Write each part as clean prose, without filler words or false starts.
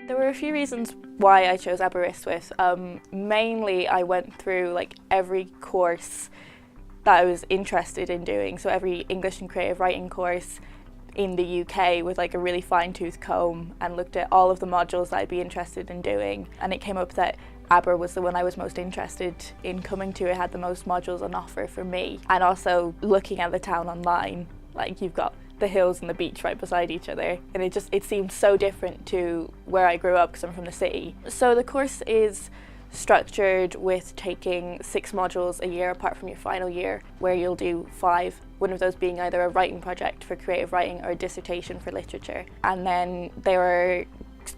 There were a few reasons why I chose Aberystwyth. Mainly I went through like every course that I was interested in doing, so every English and creative writing course in the UK with like a really fine-tooth comb and looked at all of the modules that I'd be interested in doing, and it came up that Aber was the one I was most interested in coming to. It had the most modules on offer for me, and also looking at the town online, like you've got the hills and the beach right beside each other, and it seemed so different to where I grew up because I'm from the city. So the course is structured with taking 6 modules a year apart from your final year, where you'll do 5, one of those being either a writing project for creative writing or a dissertation for literature. And then there are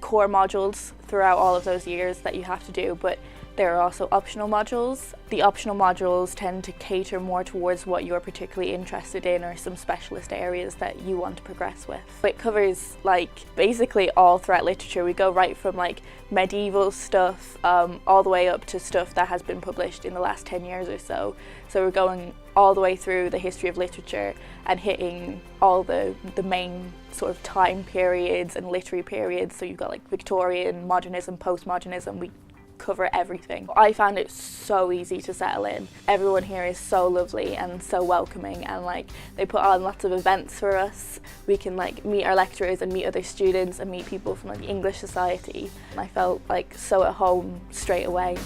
core modules throughout all of those years that you have to do, but there are also optional modules. The optional modules tend to cater more towards what you're particularly interested in or some specialist areas that you want to progress with. It covers like basically all threat literature. We go right from like medieval stuff all the way up to stuff that has been published in the last 10 years or so. So we're going all the way through the history of literature and hitting all the main sort of time periods and literary periods. So you've got like Victorian, modernism, postmodernism. We cover everything. I found it so easy to settle in. Everyone here is so lovely and so welcoming, and like they put on lots of events for us. We can like meet our lecturers and meet other students and meet people from like the English Society. And I felt like so at home straight away.